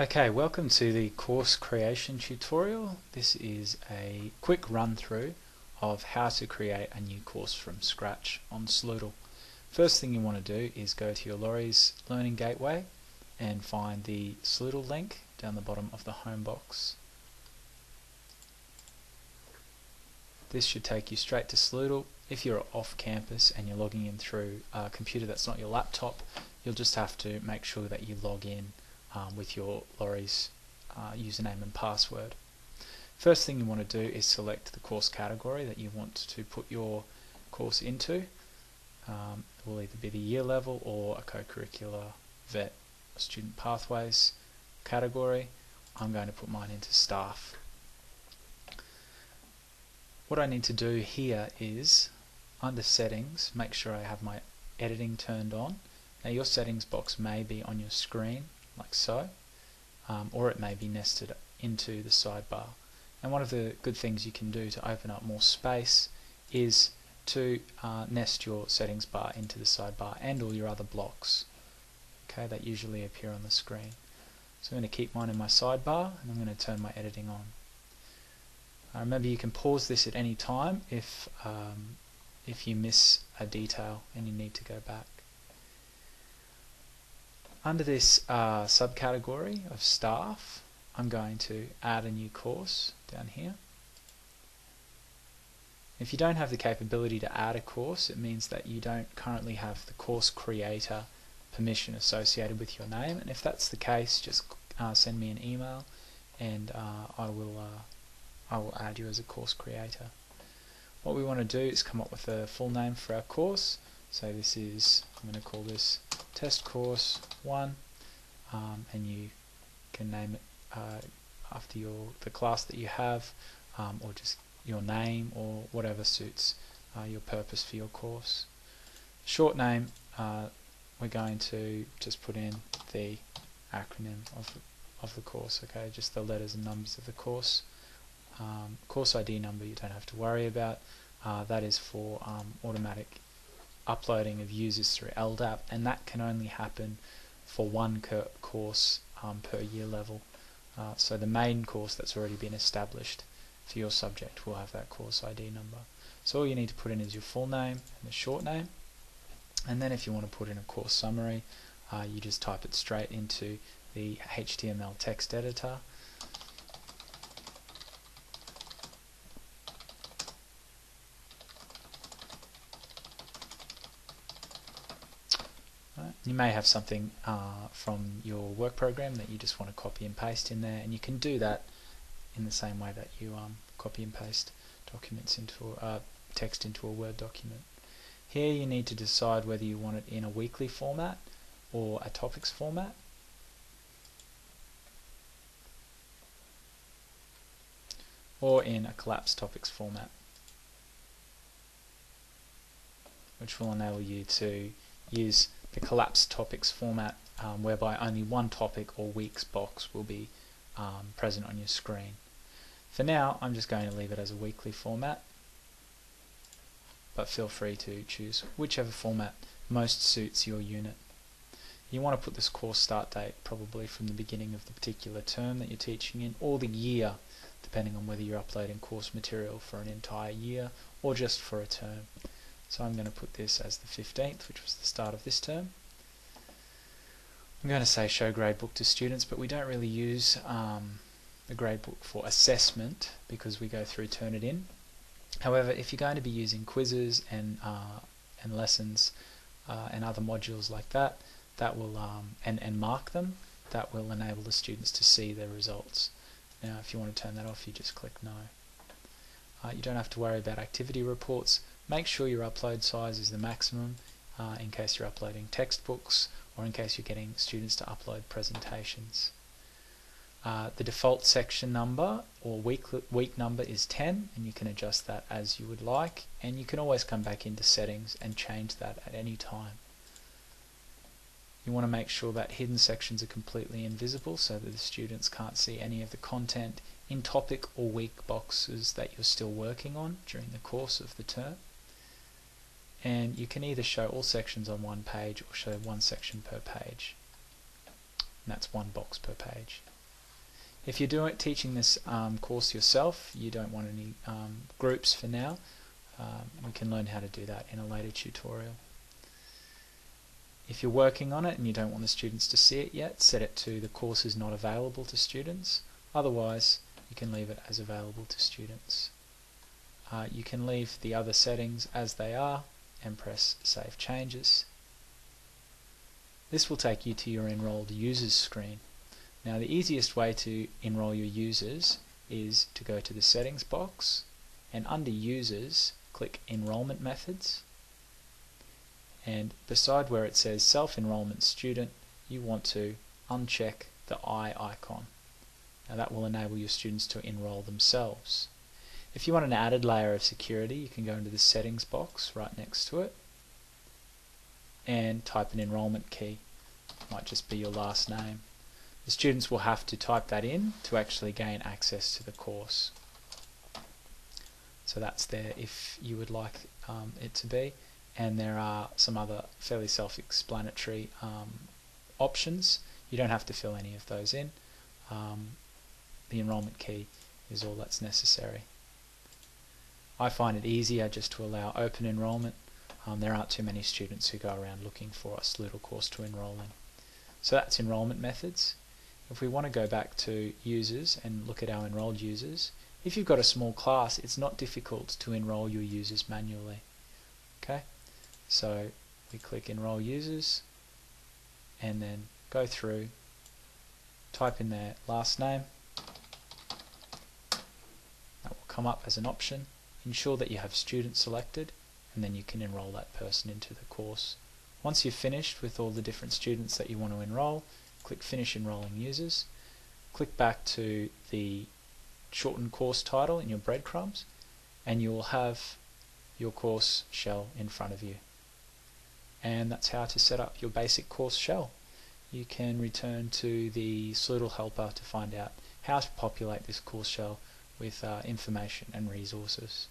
Okay, welcome to the course creation tutorial. This is a quick run through of how to create a new course from scratch on Sloodle. First thing you want to do is go to your Laurie's Learning Gateway and find the Sloodle link down the bottom of the home box. This should take you straight to Sloodle. If you're off campus and you're logging in through a computer that's not your laptop, you'll just have to make sure that you log in with your Laurie's username and password. First thing you want to do is select the course category that you want to put your course into. It will either be the year level or a co-curricular vet student pathways category. I'm going to put mine into staff. What I need to do here is, under settings, make sure I have my editing turned on. Now your settings box may be on your screen like so, or it may be nested into the sidebar. And one of the good things you can do to open up more space is to nest your settings bar into the sidebar and all your other blocks, okay, that usually appear on the screen. So I'm going to keep mine in my sidebar and I'm going to turn my editing on. Remember, you can pause this at any time if you miss a detail and you need to go back. Under this subcategory of staff, I'm going to add a new course down here. If you don't have the capability to add a course, it means that you don't currently have the course creator permission associated with your name, and if that's the case, just send me an email and I will add you as a course creator. What we want to do is come up with a full name for our course. So this is, I'm going to call this Test Course 1, and you can name it after the class that you have, or just your name, or whatever suits your purpose for your course. Short name, we're going to just put in the acronym of the course, okay, just the letters and numbers of the course. Course ID number you don't have to worry about. That is for automatic uploading of users through LDAP, and that can only happen for one course per year level. So the main course that's already been established for your subject will have that course ID number. So all you need to put in is your full name and the short name, and then if you want to put in a course summary, you just type it straight into the HTML text editor. You may have something from your work program that you just want to copy and paste in there, and you can do that in the same way that you copy and paste documents into text into a Word document. Here you need to decide whether you want it in a weekly format or a topics format. Or in a collapsed topics format, which will enable you to use the collapsed topics format, whereby only one topic or week's box will be present on your screen. For now, I'm just going to leave it as a weekly format, but feel free to choose whichever format most suits your unit. You want to put this course start date probably from the beginning of the particular term that you're teaching in, or the year, depending on whether you're uploading course material for an entire year or just for a term. So I'm going to put this as the 15th, which was the start of this term. I'm going to say show gradebook to students, but we don't really use the gradebook for assessment because we go through Turnitin. However, if you're going to be using quizzes and lessons and other modules like that, that will and mark them, that will enable the students to see their results. Now, if you want to turn that off, you just click no. You don't have to worry about activity reports. Make sure your upload size is the maximum in case you're uploading textbooks or in case you're getting students to upload presentations. The default section number or week number is 10, and you can adjust that as you would like, and you can always come back into settings and change that at any time. You want to make sure that hidden sections are completely invisible so that the students can't see any of the content in topic or week boxes that you're still working on during the course of the term. And you can either show all sections on one page or show one section per page. and that's 1 box per page. If you're teaching this course yourself, you don't want any groups for now, we can learn how to do that in a later tutorial. If you're working on it and you don't want the students to see it yet, set it to the course is not available to students. Otherwise, you can leave it as available to students. You can leave the other settings as they are and press Save Changes. This will take you to your enrolled users screen. Now, the easiest way to enroll your users is to go to the settings box and under users click enrollment methods, and beside where it says self-enrollment student you want to uncheck the I icon. Now that will enable your students to enroll themselves. If you want an added layer of security, you can go into the settings box right next to it and type an enrollment key. It might just be your last name. The students will have to type that in to actually gain access to the course. So that's there if you would like it to be, and there are some other fairly self-explanatory options. You don't have to fill any of those in. The enrollment key is all that's necessary. I find it easier just to allow open enrollment. There aren't too many students who go around looking for a Sloodle course to enroll in. So that's enrollment methods. If we want to go back to users and look at our enrolled users, if you've got a small class, it's not difficult to enroll your users manually. Okay, so we click enroll users and then go through, type in their last name. That will come up as an option. Ensure that you have student selected, and then you can enroll that person into the course. Once you've finished with all the different students that you want to enroll, click Finish Enrolling Users. Click back to the shortened course title in your breadcrumbs, and you will have your course shell in front of you. And that's how to set up your basic course shell. You can return to the Sloodle helper to find out how to populate this course shell with information and resources.